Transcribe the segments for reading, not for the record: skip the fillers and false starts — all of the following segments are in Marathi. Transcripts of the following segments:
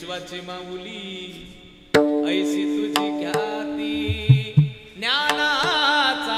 विश्वाची माऊली ऐशी तुझी ख्याती ज्ञानाचा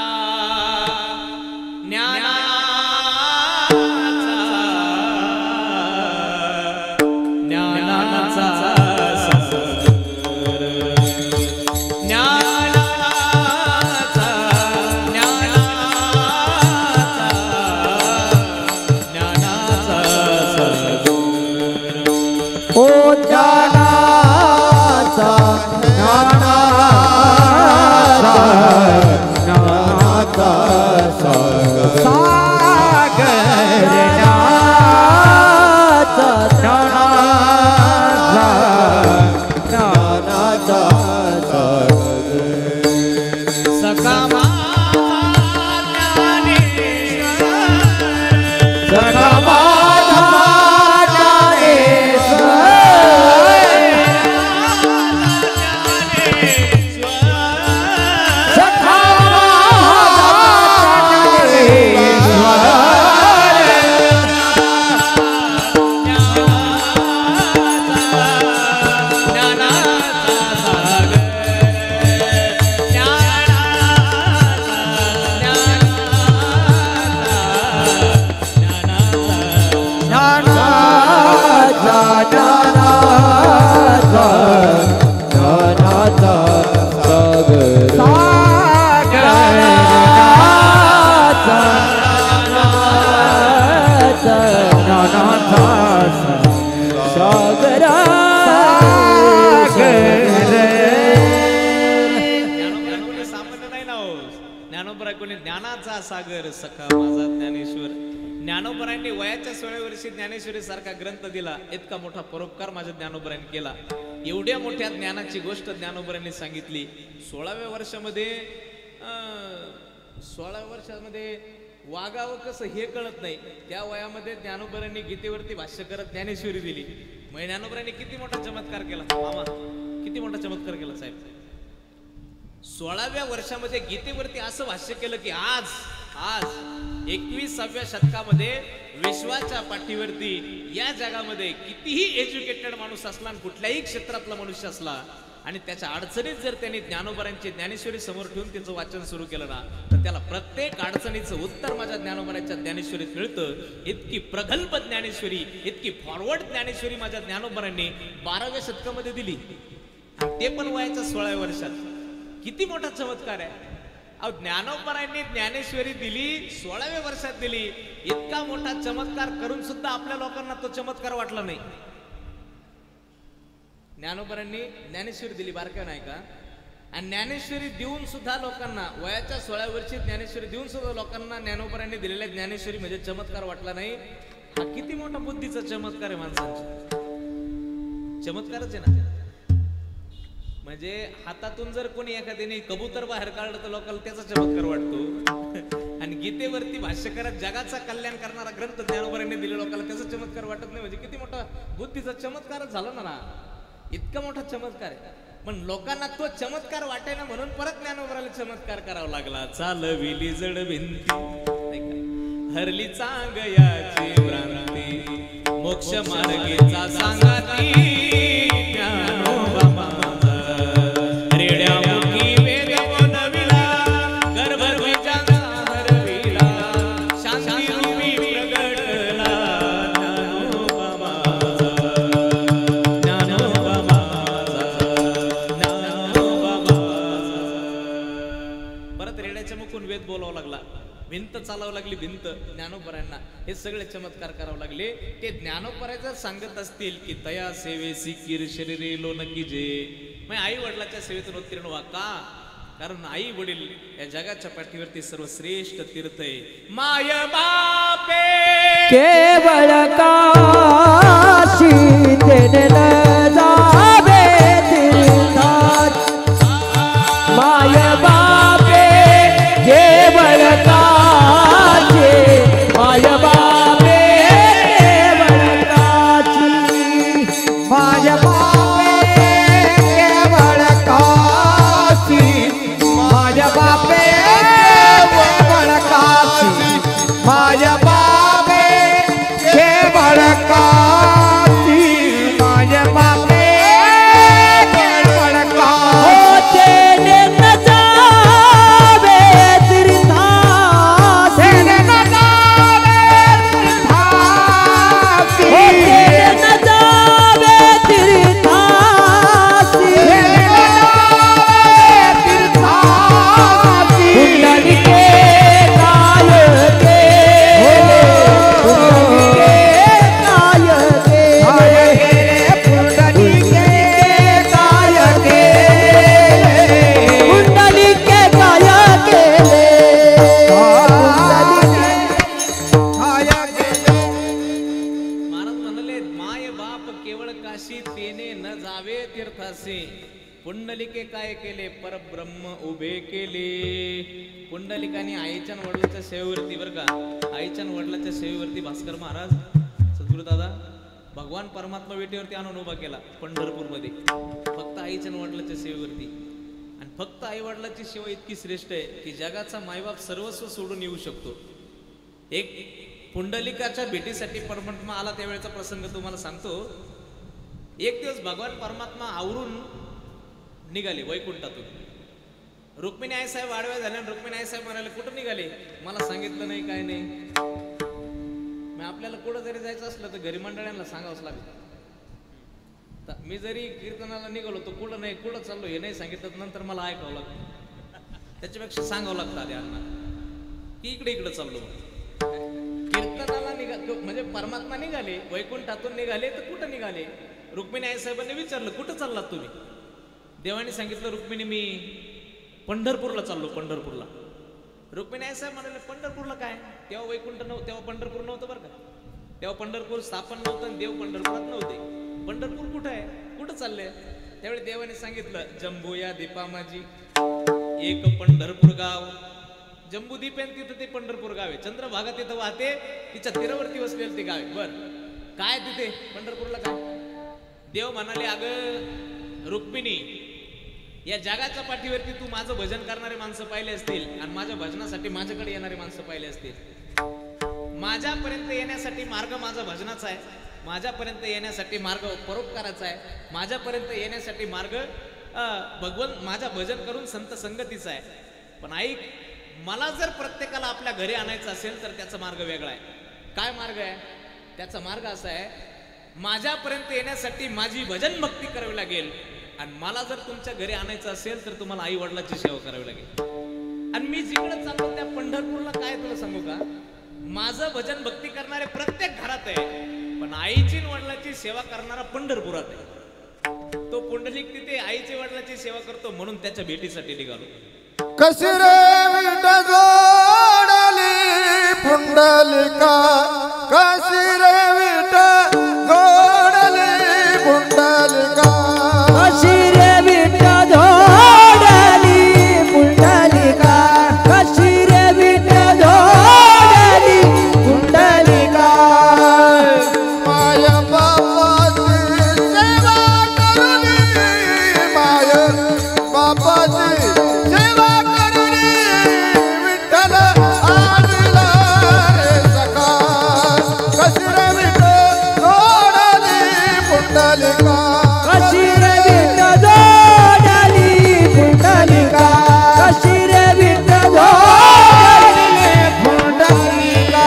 सागर सखा माझा ज्ञानेश्वर. ज्ञानोबरांनी वयाच्या 16 वर्षी ज्ञानेश्वरी सारखा ग्रंथ दिला. इतका मोठा परोपकार माझ्या ज्ञानोबरांनी केला. एवढ्या मोठ्या ज्ञानाची गोष्ट ज्ञानोबरांनी सांगितली. 16व्या वर्षामध्ये वागावं कसं हे कळत नाही. त्या वयामध्ये ज्ञानोबरांनी गीतेवरती भाष्य करत ज्ञानेश्वरी दिली. मग ज्ञानोबरांनी किती मोठा चमत्कार केला मामा, किती मोठा चमत्कार केला साहेब. 16व्या वर्षामध्ये गीतेवरती असं भाष्य केलं की आज 21व्या शतकामध्ये विश्वाच्या पाठीवरती या जगामध्ये कितीही एज्युकेटेड माणूस असला आणि कुठल्याही क्षेत्रातला मनुष्य असला आणि त्याच्या अडचणीत जर त्यांनी ज्ञानोबरांची ज्ञानेश्वरी समोर ठेवून त्याचं वाचन सुरू केलं ना तर त्याला प्रत्येक अडचणीचं उत्तर माझ्या ज्ञानोबरांच्या ज्ञानेश्वरीत मिळतं. इतकी प्रगल्भ ज्ञानेश्वरी, इतकी फॉरवर्ड ज्ञानेश्वरी माझ्या ज्ञानोबरांनी 12व्या शतकामध्ये दिली, ते पण वयाच्या 16व्या वर्षात. किती मोठा चमत्कार आहे. अहो ज्ञानोबरांनी ज्ञानेश्वरी दिली, 16व्या वर्षात दिली. इतका मोठा चमत्कार करून सुद्धा आपल्या लोकांना तो चमत्कार वाटला नाही. ज्ञानोबरांनी ज्ञानेश्वरी दिली, बारक्या नाही का. आणि ज्ञानेश्वरी देऊन सुद्धा लोकांना वयाच्या 16व्या वर्षी ज्ञानेश्वरी देऊन सुद्धा लोकांना ज्ञानोबरांनी दिलेल्या ज्ञानेश्वरी म्हणजे चमत्कार वाटला नाही. हा किती मोठा बुद्धीचा चमत्कार आहे माणसांचा. चमत्कारच आहे ना. म्हणजे हातातून जर कोणी एखाद्याने कबूतर बाहेर काढलं तर लोकांना त्याचा चमत्कार वाटतो. आणि गीतेवरती भाष्य करत जगाचा कल्याण करणारा ग्रंथ ज्ञानोबरांनी दिले लोकांना त्याचा चमत्कार वाटत नाही. म्हणजे किती मोठा बुद्धीचा चमत्कारच झाला ना. इतका मोठा चमत्कार आहे. पण लोकांना तो चमत्कार वाटायला म्हणून परत ज्ञानोबराला चमत्कार करावा लागला. चालविली जड भिंती हरली चांगयाची भ्रांती मोक्ष मार्गेचा सांगाती ज्ञानोबा माझा रेड्या मुखी वेद बोलविला गर्भबीजाचा हरविला शांती रूपी प्रगटला ज्ञानोबा माझा ज्ञानोबा माझा ज्ञानोबा माझा. परत रेड्याच्या मुखून वेद बोलावं लागला, भिंत चालावं लागली, भिंत ज्ञानोबरांना हे सगळे चमत्कार करावं लागले. ते ज्ञानोबरांचं सांगत असतील की तया सेवेसी किर शरीरे लोन कीजे. मग आई वडिलाच्या सेवेतून उत्तीर्ण व्हा. का? कारण आई वडील या जगाच्या पाठीवरती सर्वश्रेष्ठ तीर्थ आहे. माय बापे केवळ काशी तेने जावे तीर्थात. माय बापे केवळ काशी माय बापे केवळ काशी माय बापे केवळ काशी माय बापे केवळ काशी माय बापे केवळ काशी माय केले परब्रह्म उभे केले. पुंडलिकाने आईच्या आणि वडिलाच्या सेवेवरती बरं का, आईच्या आणि वडिलाच्या सेवेवरती भास्कर महाराज सद्गुरु दादा भगवान परमात्मा वेटेवरती आणून उभा केला पंढरपूरमध्ये, फक्त आईच्या आणि वडिलाच्या सेवेवरती. आणि फक्त आई वडिलाची सेवा इतकी श्रेष्ठ आहे की जगाचा मायबाप सर्वस्व सोडून येऊ शकतो. एक पुंडलिकाच्या भेटीसाठी परमात्मा आला त्यावेळेचा प्रसंग तुम्हाला सांगतो. एक दिवस भगवान परमात्मा आवरून निघाले वैकुंठातून. रुक्मिणी आई साहेब आडव्या झाल्या. रुक्मिणी आई साहेब म्हणाले कुठं निघाले, मला सांगितलं नाही काय नाही. मग आपल्याला कुठं जरी जायचं असलं तर घरी मंडळांना सांगावंच लागतं. मी जरी कीर्तनाला निघालो तो कुठं नाही कुठं चाललो हे नाही सांगितलं नंतर मला ऐकावं लागतं. त्याच्यापेक्षा सांगावं लागतं आधी अण्णा की इकडे इकडे चाललो. कीर्तनाला म्हणजे परमात्मा निघाले वैकुंठातून निघाले तर कुठं निघाले. रुक्मिणी आई साहेबांनी विचारलं कुठं चाललात तुम्ही. देवाने सांगितलं रुक्मिणी मी पंढरपूरला चाललो पंढरपूरला. रुक्मिणी आई साहेब म्हणाले पंढरपूरला काय, तेव्हा वैकुंठ नव्हतं, तेव्हा पंढरपूर नव्हतं बरं का. तेव्हा पंढरपूर स्थापन नव्हतं आणि देव पंढरपुरात नव्हते. पंढरपूर कुठं आहे, कुठं चाललंय. त्यावेळी देवाने सांगितलं जम्बू या दीपा माझी एक पंढरपूर गाव. जम्बूदीप आहे तिथं ते पंढरपूर गाव आहे. चंद्रभागा तिथं वाहते, तिच्या तीरावरती वसलेलं ते गाव आहे. बर काय तिथे पंढरपूरला काय. देव म्हणाले अगं रुक्मिणी या जगाच्या पाठीवरती तू माझं भजन करणारे माणसं पाहिले असतील आणि माझ्या भजनासाठी माझ्याकडे येणारे माणसं पाहिले असतील. माझ्यापर्यंत येण्यासाठी मार्ग माझा भजनाचा आहे, माझ्यापर्यंत येण्यासाठी मार्ग परोपकाराचा आहे, माझ्यापर्यंत येण्यासाठी मार्ग भगवंत माझ्या भजन करून संत संगतीचा आहे. पण ऐक, मला जर प्रत्येकाला आपल्या घरी आणायचं असेल तर त्याचा मार्ग वेगळा आहे. काय मार्ग आहे त्याचा मार्ग असा आहे, माझ्यापर्यंत येण्यासाठी माझी भजन भक्ती करावी लागेल आणि मला जर तुमच्या घरी आणायचं असेल तर तुम्हाला आई वडिलांची सेवा करावी लागेल. आणि मी जिकडे चाललो त्या पंढरपूरला काय तुला सांगू का, माझं भजन भक्ती करणारे प्रत्येक घरात आहे, पण आईची वडिलांची सेवा करणारा पंढरपुरात आहे. तो पुंडलिक तिथे आईची वडिलांची सेवा करतो म्हणून त्याच्या भेटीसाठी निघालो. कशी रे विठ जोडली पुंडलिका, कशी रे विठ जोडली पुंडलिका, कशी रे विठ जोडली पुंडलिका, कशी रे विठ जोडली पुंडलिका. माय बापाची सेवा करुणी, माय बापाची सेवा करुणी विठ्ठल आणला रे सखा. कशी रे विठ जोडली पुंडलिका, कशी रे विठ जोडली पुंडलिका, कशी रे विठ जोडली पुंडलिका.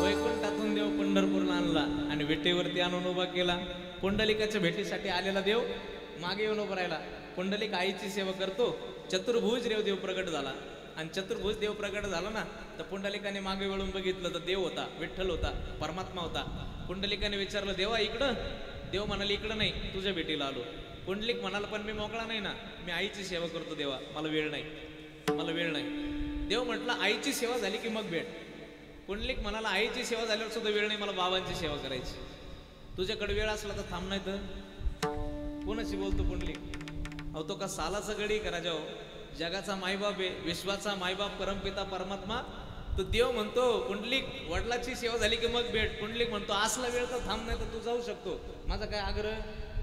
वैकुंठातून देव पंढरपूरला आणला आणि विटेवरती आणून उभा केला. पुंडलिकाच्या भेटीसाठी आलेला देव मागे येऊन उभा राहिला. पुंडलिक आईची सेवा करतो. चतुर्भुज देव प्रगट झाला आणि चतुर्भुज देव प्रगट झाला ना तर पुंडलिकाने मागे वळून बघितलं तर देव होता, विठ्ठल होता, परमात्मा होता. पुंडलिकाने विचारलं देवा इकडं. देव म्हणाले इकडं नाही, तुझ्या भेटीला आलो. पुंडलिक म्हणाला पण मी मोकळा नाही ना, मी आईची सेवा करतो देवा, मला वेळ नाही, मला वेळ नाही. देव म्हटलं आईची सेवा झाली की मग भेट. पुंडलिक म्हणाला आईची सेवा झाल्यावर सुद्धा वेळ नाही, मला बाबांची सेवा करायची. तुझ्याकडे वेळ असला तर थांब, नाही तर कोणाशी बोलतो पुंडलिक. अहो तो का सालाचा गडी करा जाओ, जगाचा मायबाप आहे, विश्वाचा मायबाप परमपिता परमात्मा. तो देव म्हणतो पुंडलिक वडिलाची सेवा झाली की मग भेट. पुंडलिक म्हणतो असला वेळ तर थांब, नाही तर तू जाऊ शकतो, माझा काय आग्रह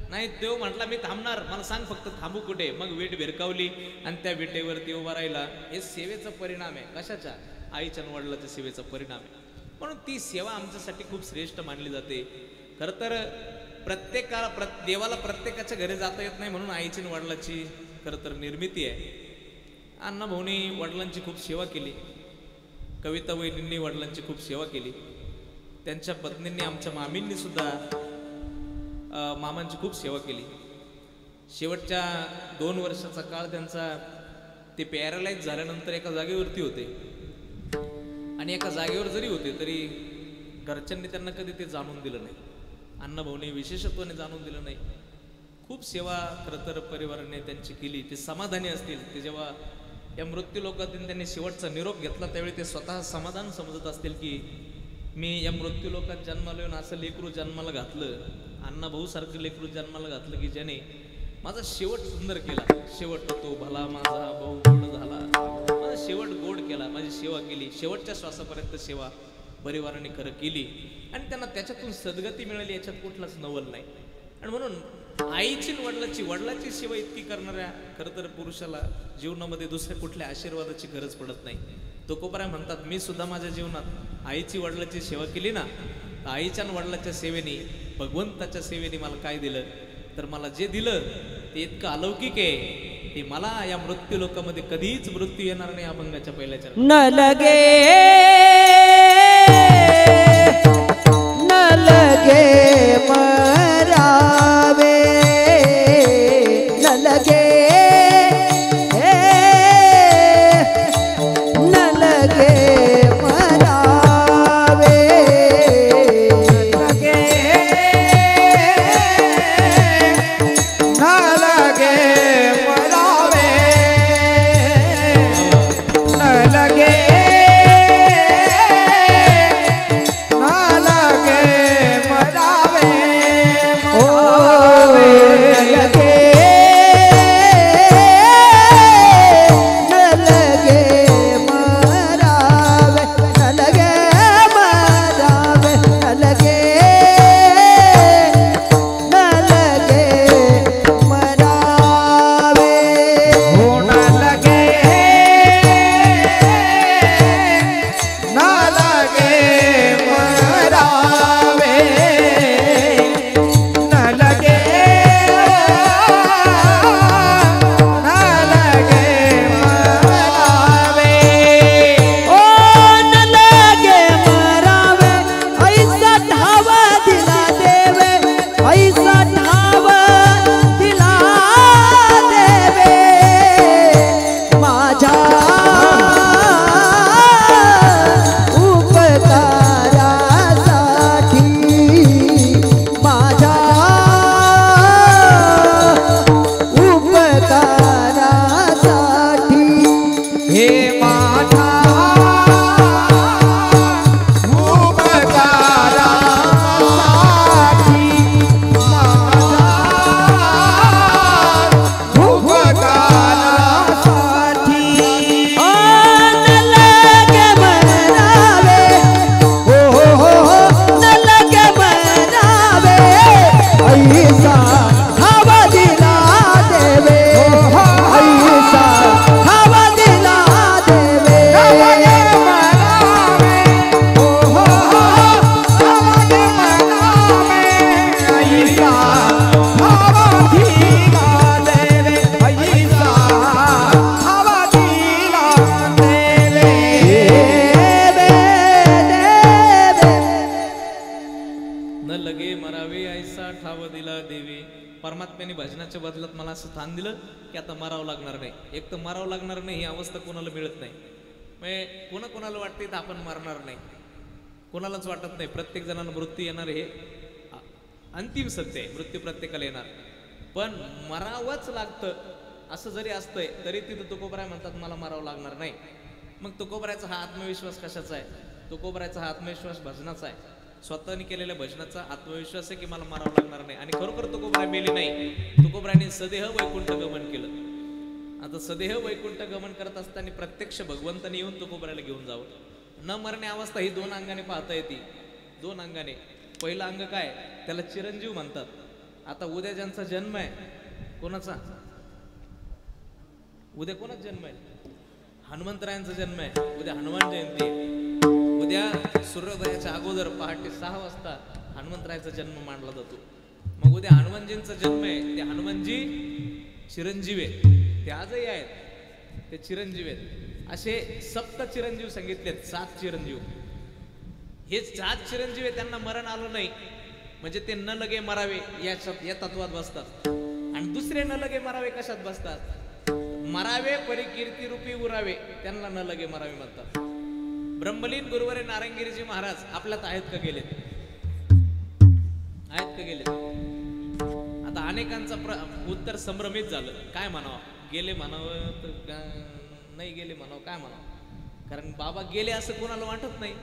नाही. देव म्हटला मी थांबणार, मला सांग फक्त थांबू कुठे. मग वेट भिरकावली आणि त्या विटेवरती उभा राहिला. हे सेवेचा परिणाम आहे. कशाचा, आईच्या वडिलाच्या सेवेचा परिणाम आहे. म्हणून ती सेवा आमच्यासाठी खूप श्रेष्ठ मानली जाते. खरं तर प्रत्येकाला देवाला प्रत्येकाच्या घरी जाता येत नाही म्हणून आईची वडिलाची खरं तर निर्मिती आहे. अण्णा भाऊनी वडिलांची खूप सेवा केली, कविता वहिनींनी वडिलांची खूप सेवा केली, त्यांच्या पत्नींनी आमच्या मामींनी सुद्धा मामांची खूप सेवा केली. शेवटच्या 2 वर्षाचा काळ त्यांचा ते पॅरालाइज झाल्यानंतर एका जागेवरती होते आणि एका जागेवर जरी होते तरी घरच्यांनी त्यांना कधी ते जाणून दिलं नाही. अण्णा भाऊनी विशेषत्वाने जाणून दिलं नाही. खूप सेवा खरं तर परिवाराने त्यांची केली. ते समाधानी असतील. ते जेव्हा या मृत्यू लोकातून त्यांनी शेवटचा निरोप घेतला त्यावेळी ते स्वतः समाधान समजत असतील की मी या मृत्यू लोकात जन्माला येऊन असं लेकरू जन्माला घातलं अण्णा भाऊ सारखं लेकरू जन्माला घातलं की ज्याने माझा शेवट सुंदर केला. शेवट तो भला माझा भाऊ गोड झाला, माझा शेवट गोड केला, माझी सेवा केली, शेवटच्या श्वासापर्यंत सेवा परिवाराने खरं केली आणि त्यांना त्याच्यातून सद्गती मिळाली, याच्यात कुठलाच नवल नाही. आणि म्हणून आईची वडिलाची सेवा इतकी करणाऱ्या खरं तर पुरुषाला जीवनामध्ये दुसऱ्या कुठल्या आशीर्वादाची गरज पडत नाही. तुकोबराय म्हणतात, मी सुद्धा माझ्या जीवनात आईची वडिलाची सेवा केली ना, तर आईच्या आणि वडिलाच्या सेवेने, भगवंताच्या सेवेने मला काय दिलं, तर मला जे दिलं ते इतकं अलौकिक आहे, ते मला या मृत्यू लोकामध्ये कधीच मृत्यू येणार नाही. अभंगाच्या पहिल्याच्या न लगे मरावे, न लगे मरावे, न लगे मरावे, न लगे परमात्म्याने भजनाच्या बदल्यात मला असं स्थान दिलं की आता मरावं लागणार नाही. एक तर मरावं लागणार नाही ही अवस्था कोणाला मिळत नाही. म्हणजे कोणाला वाटते तर आपण मरणार नाही, कोणालाच वाटत नाही. प्रत्येक जणांना मृत्यू येणार हे अंतिम सत्य आहे. मृत्यू प्रत्येकाला येणार, पण मरावंच लागतं असं जरी असतंय तरी तिथं तुकोबराय म्हणतात मला मरावं लागणार नाही. मग तुकोबरायचा हा आत्मविश्वास कशाचा आहे? तुकोबरायचा हा आत्मविश्वास भजनाचा आहे. स्वतःने केलेल्या भजनाचा आत्मविश्वास आहे की मला मारावं लागणार नाही. आणि खरोखर तुकोबराय मेली नाही. तुकोबरायने सदेह वैकुंठ गमन केलं. आता सदेह वैकुंठ गमन करत असताना प्रत्यक्ष भगवंताने येऊन तुकोबरायला घेऊन जावं. न मरणे अवस्था ही दोन अंगाने पाहता येते. दोन अंगाने. पहिलं अंग काय, त्याला चिरंजीव म्हणतात. आता उद्या ज्यांचा जन्म आहे, कोणाचा उद्या कोणाचा जन्म आहे? हनुमंतरायांचा जन्म आहे. उद्या हनुमान जयंती आहे. उद्या सूर्योदयाच्या अगोदर पहाटे 6 वाजता हनुमंतरायाचा जन्म मानला जातो. मग उद्या हनुमानजींचा जन्म आहे. ते हनुमानजी चिरंजीव आहेत. ते आजही आहेत, ते चिरंजीव आहेत. असे 7 चिरंजीव सांगितलेत. 7 चिरंजीव. हे 7 चिरंजीव आहे, त्यांना मरण आलं नाही म्हणजे ते न लगे मरावे या तत्वात बसतात. आणि दुसरे न लगे मरावे कशात बसतात? मरावे परिकीर्ती रूपी उरावे, त्यांना न लगे मरावे म्हणतात. ब्रह्मलीन गुरुवरे नारायणगिरीजी महाराज आपल्यात आहेत का गेलेत? आहेत का गेलेत? आता अनेकांचा उत्तर संभ्रमित झालं. काय म्हणावं? गेले म्हणावं तर नाही गेले म्हणावं, काय म्हणावं? कारण बाबा गेले असं कोणाला वाटत नाही.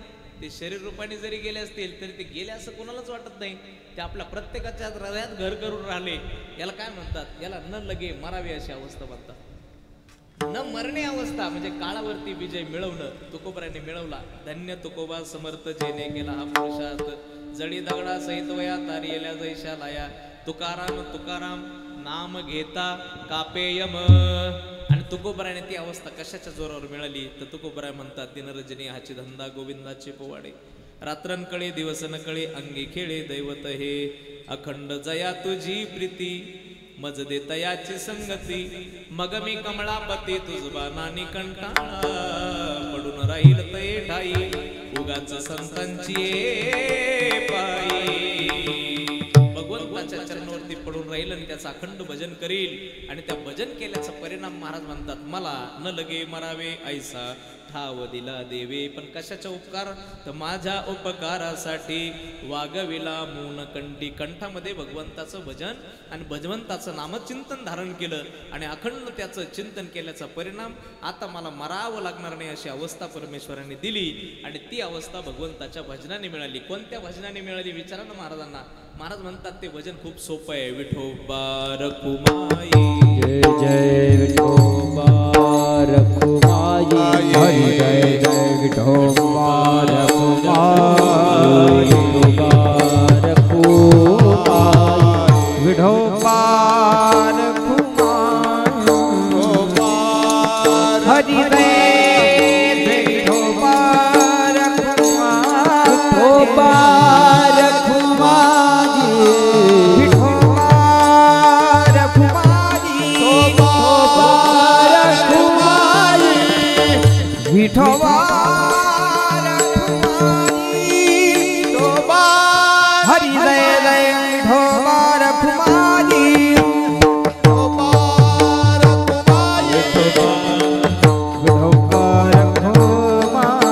ते शरीर रूपाने जरी गेले असतील तरी ते गेले असं कोणालाच वाटत नाही. ते आपल्या प्रत्येकाच्या हृदयात घर करून राहिले. याला काय म्हणतात? याला न लगे मरावे अशी अवस्था म्हणतात. न मरणे अवस्था म्हणजे काळावरती विजय मिळवणं तुकोबराने मिळवला. धन्य तुकोबा समर्थ जेने केला हा पुरुषार्थ. जडी दगडा सहित वया तारियल्या जैशा लाया. तुकाराम तुकाराम नाम घेता कापेयम. आणि तुकोबराने ती अवस्था कशाच्या जोरावर मिळाली तर तुकोबराय म्हणतात दिनरजनी हाची धंदा गोविंदाचे पोवाडे. रात्रन दिवस न कळे अंगी खेळे दैवत हे. अखंड जया तुझी प्रीती मज दे तयाची संगती. मग मी कमळापती तुझबा नानी कंटाळा. पडून राहील तये ठाई उगाच संतांची पायी. भगवंताच्या चरणावरती पडून राहील आणि त्याचं अखंड भजन करील. आणि त्या भजन केल्याचा परिणाम महाराज म्हणतात मला न लगे मरावे ऐसा ठाव दिला देवे. पण कशाचा उपकार तर माझ्या उपकारासाठी वागविला मून कंठी. कंठामध्ये भगवंताचं भजन आणि भगवंताचं नामचिंतन धारण केलं आणि अखंड त्याचं चिंतन केल्याचा परिणाम आता मला मरावं लागणार नाही अशी अवस्था परमेश्वराने दिली. आणि ती अवस्था भगवंताच्या भजनाने मिळाली. कोणत्या भजनाने मिळाली विचारा ना महाराजांना. महाराज म्हणतात ते भजन खूप सोपं आहे. विठोबा रखुमाई जय जय विठोबा रखुमाई. हरी जय जय विठोबा रखुमाई. विठोबा रखुमाई. विठोबा रखुमाई. हरी जय विठोबा रखुमाई. विठोबा विठोबा हरी जय जय विठोबा रखुमाई. विठोबा रखुमाई.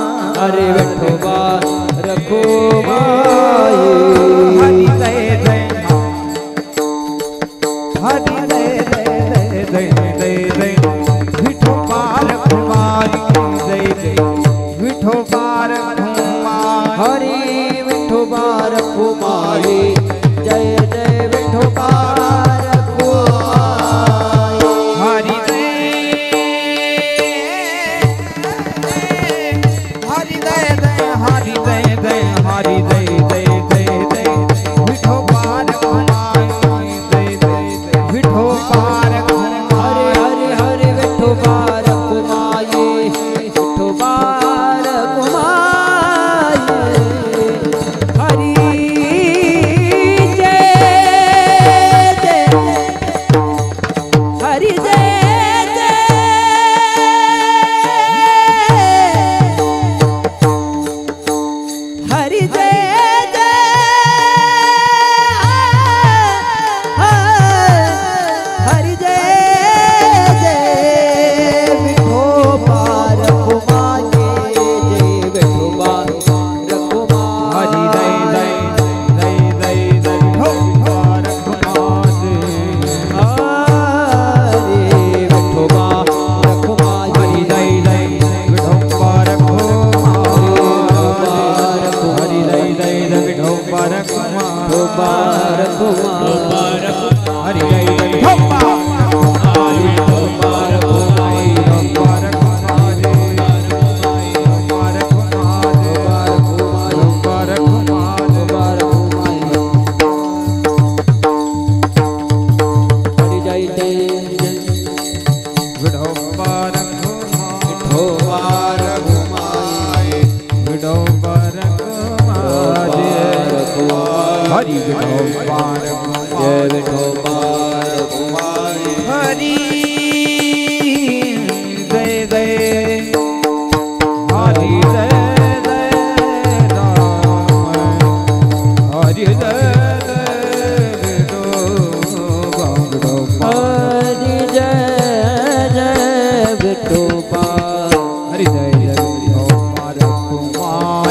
अरे विठोबा रखुमाई. हरी जय जय हरी जय जय जय जय जय विठोबा रखुमाई. विठोबा रखुमाई. हरी विठोबा रखुमाई. जय जय विठोबा रखुमाई. हरी जय हरी जय जय हरी जय जय हरी जय जय जय जय विठोबा रखुमाई. जय जय जय विठोबा रखुमाई. हरे हरे विठोबा रखुमाई. विठोबा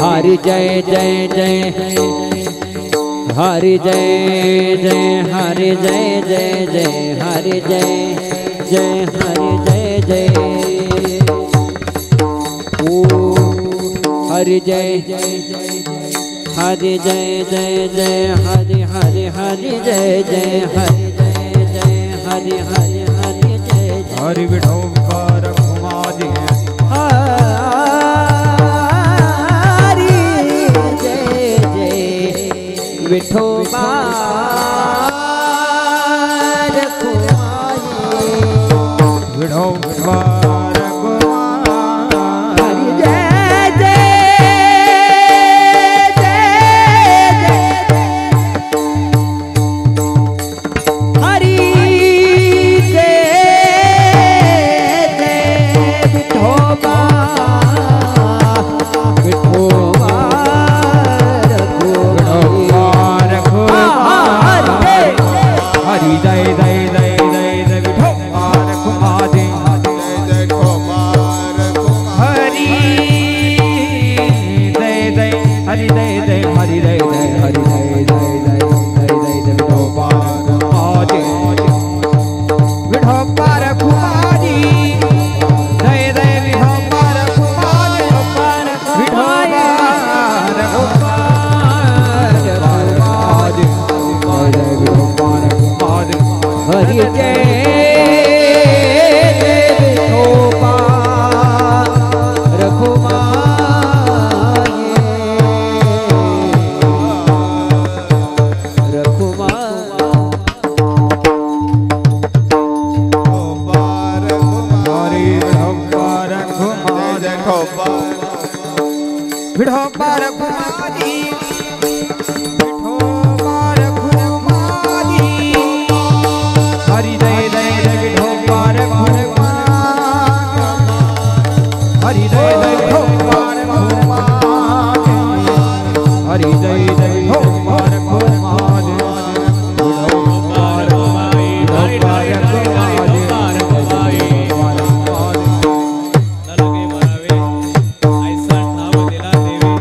हरि जय जय जय हरि जय जय हरि जय जय जय हरि जय जय हरि जय जय ओ हरि जय जय जय हरि जय जय जय हरि हरि हरि जय जय हरि जय जय हरि हरि हरि जय जय हरि विठोबा रघुमादि हरि जय जय विठोबा विठोबा हरि जय जय हरि जय जय विठोबा विठोबा हरि जय जय जय जय जय विठोबा रघुमादि हरि जय जय हरि जय जय हरि जय जय हरि जय जय जय जय जय जय विठोबा रघुमादि विठोबा रघुमादि जय जय विठोबा रघुमादि विठोबा रघुमादि जय विठोबा रघुमादि हरि जय विठोबा विठोबा रघुमादि विठोबा रघुमादि हरि जय जय जय विठोबा रघुमादि हरि जय जय विठोबा रघुमादि हरि जय जय विठोबा रघुमादि विठोबा रघुमादि विठोबा रघुमादि नरगे मरावे ऐसा ठाव दिला देवी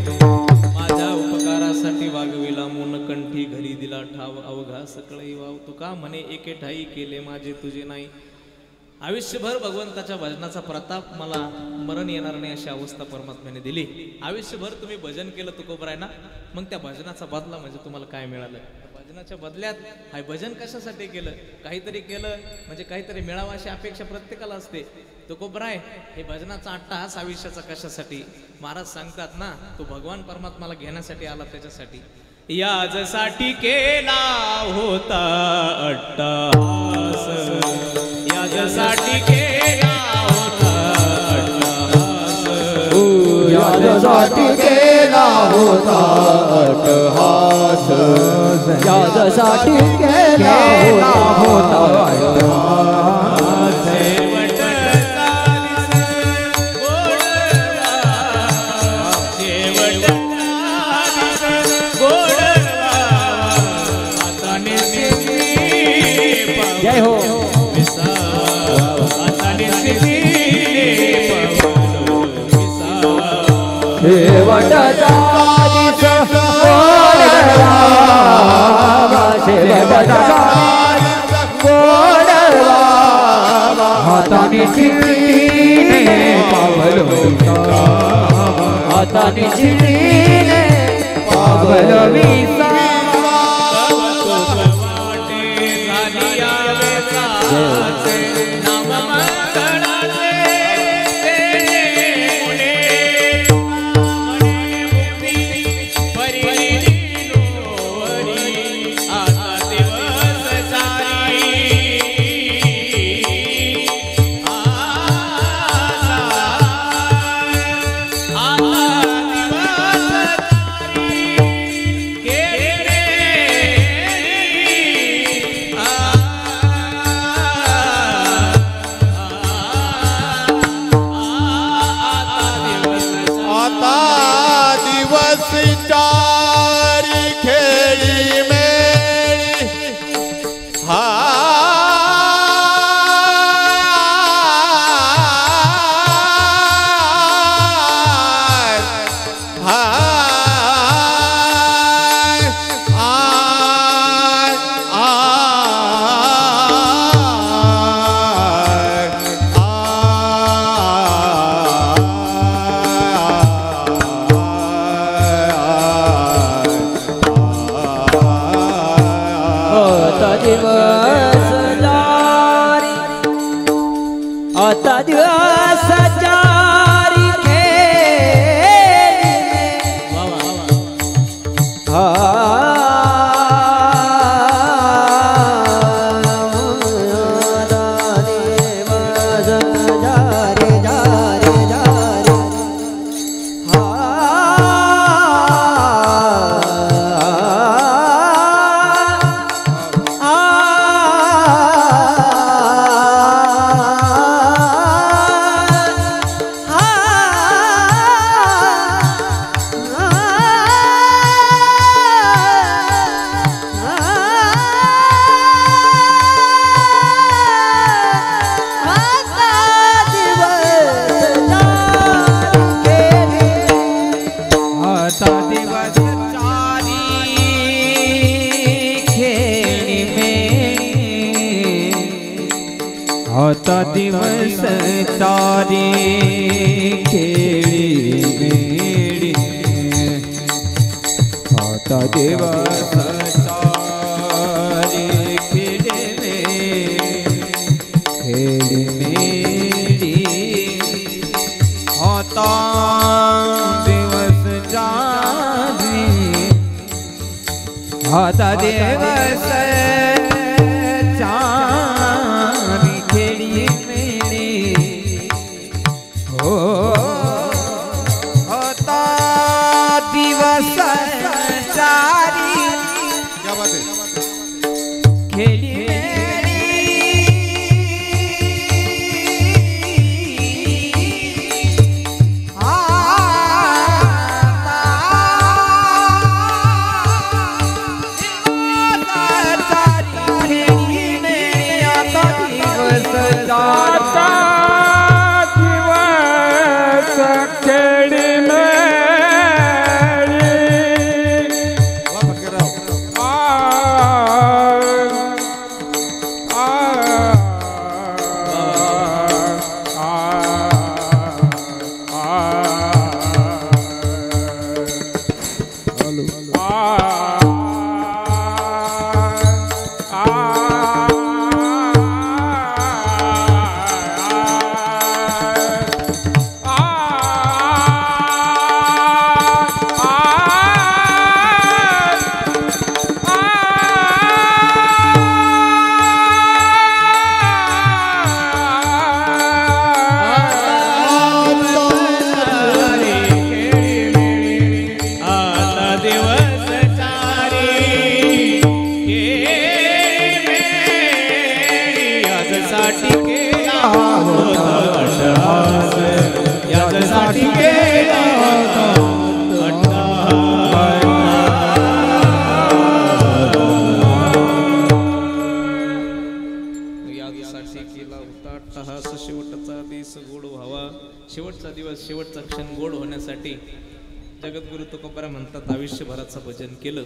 माझ्या उपकारासाठी वागविला मोनकंठी घरी दिला ठाव अवघा सकळई वाव तुका म्हणे एके ठाई केले माझे तुझे नाही आयुष्यभर भगवंताच्या भजनाचा प्रताप मला मरण येणार नाही अशी अवस्था परमात्म्याने दिली आयुष्यभर तुम्ही भजन केलं तुकोबराय ना मग त्या भजनाचा बदला म्हणजे तुम्हाला काय मिळालं भजनाच्या बदल्यात हाय भजन कशासाठी केलं काहीतरी केलं म्हणजे काहीतरी मिळावं अशी अपेक्षा प्रत्येकाला असते तुकोबराय हे भजनाचा अट्टाहास आयुष्याचा कशासाठी महाराज सांगतात ना तो भगवान परमात्माला घेण्यासाठी आला त्याच्यासाठी याजसाठी केला होता अट्टाहास याजसाठी केला होता अट्टाहास यासाठी केला होता अट्टहास यासाठी केला होता अट्टहास जय हो शेवटचा दिस गोडवा शेवटचा गोडवा हाताने चिठीने पावलविसा हाताने चिठीने पावलविसा आता दिवस चारी वा वा वा आता दिवस चारी खेळी मेळी आता दिवस चारी खेळी मेळी आता दिवस चारी आता दिवस चारी खेळी मेळी हो आता दिवस चारी क्या बात है खेळी वाह फकीरराव शेवटचा दिवस शेवटचा क्षण गोड होण्यासाठी जगद्गुरु तुकोबारा म्हणतात आयुष्यभराचं भजन केलं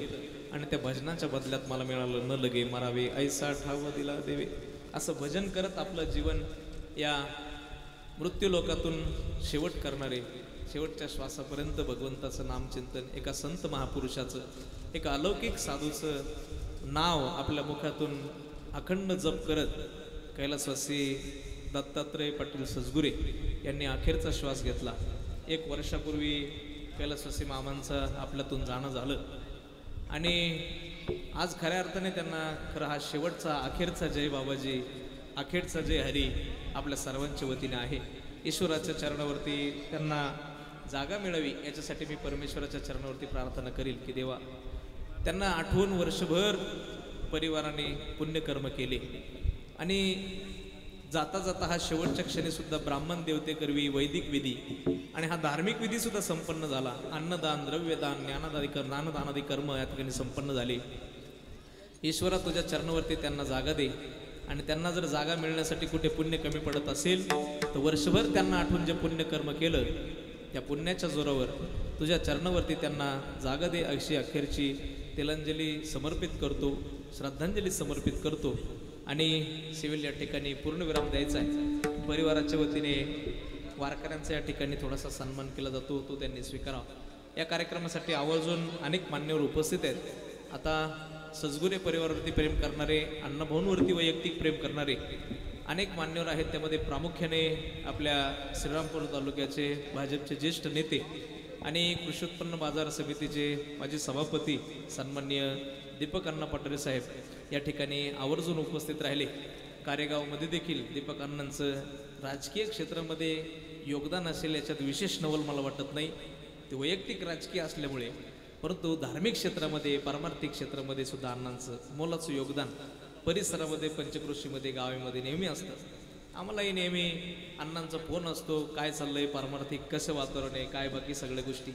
आणि त्या भजनाच्या बदल्यात मला मिळालं न लगे मरावे ऐसा ठाव दिला देवे. असं भजन करत आपलं जीवन या मृत्यू लोकातून शेवट करणारे शेवटच्या श्वासापर्यंत भगवंताचं नामचिंतन एका संत महापुरुषाचं एका अलौकिक साधूचं नाव आपल्या मुखातून अखंड जप करत कैलासवासी दत्तात्रय पाटील सजगुरे यांनी अखेरचा श्वास घेतला. 1 वर्षापूर्वी कैलासवासी मामांचं आपल्यातून जाणं झालं आणि आज खऱ्या अर्थाने त्यांना खरं हा शेवटचा अखेरचा जय बाबाजी अखेरचा जय हरी आपल्या सर्वांच्या वतीने आहे. ईश्वराच्या चरणावरती त्यांना जागा मिळावी याच्यासाठी मी परमेश्वराच्या चरणावरती प्रार्थना करील की देवा त्यांना आठवून वर्षभर परिवाराने पुण्यकर्म केले आणि जाता जाता हा शेवटच्या क्षणी सुद्धा ब्राह्मण देवते करवी वैदिक विधी आणि हा धार्मिक विधी सुद्धा संपन्न झाला. अन्नदान द्रव्यदान ज्ञानदान आदी कर्म या ठिकाणी संपन्न झाले. ईश्वरा तुझ्या चरणावरती त्यांना जागा दे आणि त्यांना जर जागा मिळण्यासाठी कुठे पुण्य कमी पडत असेल तर वर्षभर त्यांना आठवून जे पुण्यकर्म केलं त्या पुण्याच्या जोरावर तुझ्या चरणावरती त्यांना जागा दे अशी अखेरची तिलांजली समर्पित करतो, श्रद्धांजली समर्पित करतो आणि सिव्हिल या ठिकाणी पूर्णविराम द्यायचा आहे. परिवाराच्या वतीने वारकऱ्यांचा या ठिकाणी थोडासा सन्मान केला जातो, तो त्यांनी स्वीकारावा. या कार्यक्रमासाठी आवर्जून अनेक मान्यवर उपस्थित आहेत. आता सजगुरे परिवारावरती प्रेम करणारे, अण्णाभाऊंवरती वैयक्तिक प्रेम करणारे अनेक मान्यवर आहेत, त्यामध्ये प्रामुख्याने आपल्या श्रीरामपूर तालुक्याचे भाजपचे ज्येष्ठ नेते आणि कृषी उत्पन्न बाजार समितीचे माजी सभापती सन्माननीय दीपक अण्णा पटोले साहेब या ठिकाणी आवर्जून उपस्थित राहिले. कारेगावमध्ये देखील दीपक अण्णांचं राजकीय क्षेत्रामध्ये योगदान असेल याच्यात विशेष नवल मला वाटत नाही. ते वैयक्तिक राजकीय असल्यामुळे, परंतु धार्मिक क्षेत्रामध्ये पारमार्थिक क्षेत्रामध्ये सुद्धा अण्णांचं मोलाचं योगदान परिसरामध्ये पंचक्रोशीमध्ये गावामध्ये नेहमी असतं. आम्हालाही नेहमी अण्णांचा फोन असतो, काय चाललंय पारमार्थिक, कसं वातावरण आहे, काय बाकी सगळ्या गोष्टी.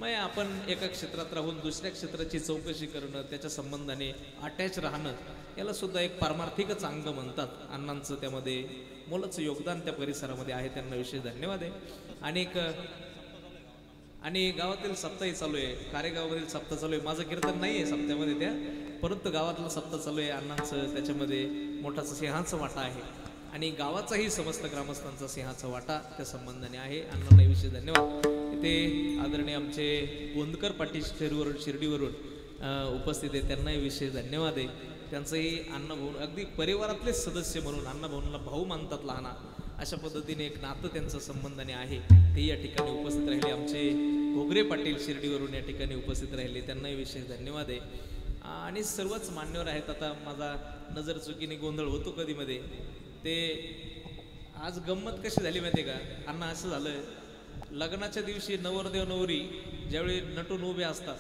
मग आपण एका क्षेत्रात राहून दुसऱ्या क्षेत्राची चौकशी करणं, त्याच्या संबंधाने अटॅच राहणं, याला सुद्धा एक पारमार्थिकच अंग म्हणतात. अण्णांचं त्यामध्ये मोलाचं योगदान त्या परिसरामध्ये आहे, त्यांना विशेष धन्यवाद आहे. आणि गावातील सप्ताही चालू आहे, कारेगावामधील सप्ताह चालू आहे. माझं कीर्तन नाही आहे सप्त्यामध्ये त्या, परंतु गावातलं सप्ताह चालू आहे. अण्णांचं त्याच्यामध्ये मोठाचा सिंहाचा वाटा आहे आणि गावाचाही समस्त ग्रामस्थांचा सिंहाचा वाटा त्या संबंधाने आहे. अण्णांना विशेष धन्यवाद. इथे आदरणीय आमचे गोंदकर पाटील शिर्डीवरून उपस्थित आहे, त्यांनाही विशेष धन्यवाद आहे. त्यांचंही अण्णाभाऊ अगदी परिवारातलेच सदस्य म्हणून, अण्णाभाऊंना भाऊ मानतात लहाना, अशा पद्धतीने एक नातं त्यांचं संबंधाने आहे. ते या ठिकाणी उपस्थित राहिले. आमचे घोगरे पाटील शिर्डीवरून या ठिकाणी उपस्थित राहिले, त्यांनाही विशेष धन्यवाद आहे. आणि सर्वच मान्यवर आहेत. आता माझा नजर चुकीने गोंधळ होतो कधी मध्ये. ते आज गंमत कशी झाली माहिती आहे का अण्णा, असं झालं लग्नाच्या दिवशी नवरदेव नवरी ज्यावेळी नटून उभे असतात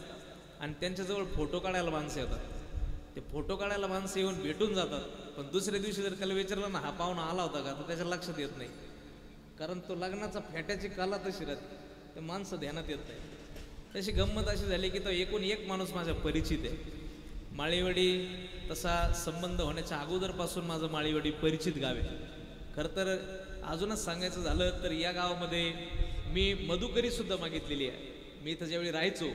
आणि त्यांच्याजवळ फोटो काढायला माणसं येतात, ते फोटो काढायला माणसं येऊन भेटून जातात, पण दुसऱ्या दिवशी जर त्याला विचारलं ना हा पाहुणा आला होता का, तर त्याच्या लक्षात येत नाही. कारण तो लग्नाचा फेट्याची काला तशी राहते, ते माणसं ध्यानात येत नाही. तशी गंमत अशी झाली की तो एकूण एक माणूस माझा परिचित आहे. माळीवाडी तसा संबंध होण्याच्या अगोदरपासून माझं माळीवाडी परिचित गाव आहे. खरं तर अजूनच सांगायचं झालं तर या गावामध्ये मी मधुकरी सुद्धा मागितलेली आहे. मी इथं ज्यावेळी राहायचो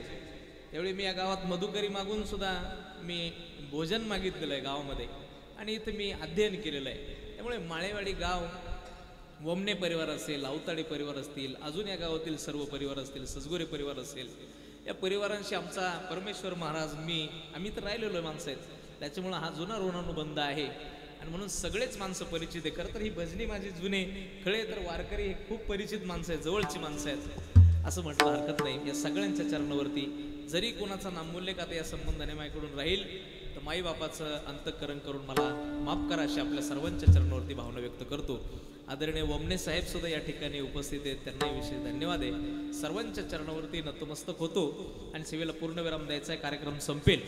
त्यावेळी मी या गावात मधुकरी मागून सुद्धा मी भोजन मागितलेलं आहे गावामध्ये, आणि इथं मी अध्ययन केलेलं आहे. त्यामुळे माळेवाडी गाव, वमने परिवार असेल, अवताडे परिवार असतील, अजून या गावातील सर्व परिवार असतील, सजगोरे परिवार असेल, या परिवारांशी आमचा परमेश्वर महाराज आम्ही तर राहिलेलो माणसं आहेत, त्याच्यामुळं हा जुना ऋणानुबंध आहे. आणि म्हणून सगळेच माणसं परिचित आहे. खरं तर ही भजनी माझी जुने खळे तर वारकरी हे खूप परिचित माणसं आहेत, जवळची माणसं आहेत असं म्हटलं हरकत नाही. या सगळ्यांच्या चरणावरती जरी कोणाचा नामोल्लेख आता या संबंधाने माझ्याकडून राहील तर माईबापाचं अंतःकरण करून मला माफ करा अशी आपल्या सर्वांच्या चरणावरती भावना व्यक्त करतो. आदरणीय वमने साहेब सुद्धा या ठिकाणी उपस्थित आहेत, त्यांनाही विशेष धन्यवाद आहे. सर्वांच्या चरणावरती नतमस्तक होतो आणि सेवेला पूर्णविराम द्यायचा आहे. कार्यक्रम संपेल,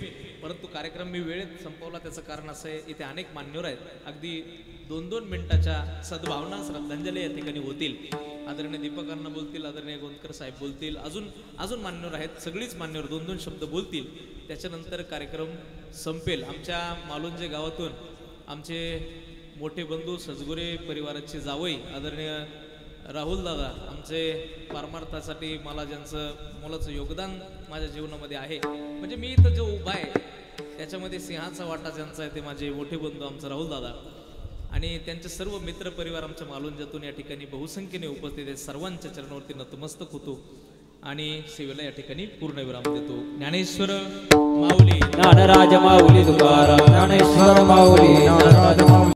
परंतु कार्यक्रम मी वेळेत संपवला त्याचं कारण असं आहे, इथे अनेक मान्यवर आहेत, अगदी 2-2 मिनिटाच्या सद्भावना श्रद्धांजली या ठिकाणी होतील. आदरणीय दीपक अण्णा बोलतील, आदरणीय गोंदकर साहेब बोलतील, अजून मान्यवर आहेत, सगळीच मान्यवर 2-2 शब्द बोलतील. त्याच्यानंतर कार्यक्रम संपेल. आमच्या मालुंजे गावातून आमचे मोठे बंधू सजगुरे परिवाराचे जावई आदरणीय राहुल दादा, आमचे पारमार्थासाठी मला ज्यांचं मोलाचं योगदान माझ्या जीवनामध्ये आहे, म्हणजे मी इथं जो उभा आहे त्याच्यामध्ये सिंहाचा वाटा ज्यांचा आहे ते माझे मोठे बंधू आमचा राहुल दादा आणि त्यांचे सर्व मित्र परिवार आमच्या मालुंजातून या ठिकाणी बहुसंख्येने उपस्थित आहेत. सर्वांच्या चरणावरती नतमस्तक होतो आणि सेवेला या ठिकाणी पूर्णविराम देतो. ज्ञानेश्वर माऊली, ज्ञानराज माऊली तुकाराम, ज्ञानेश्वर माऊली, ज्ञानराज माऊली.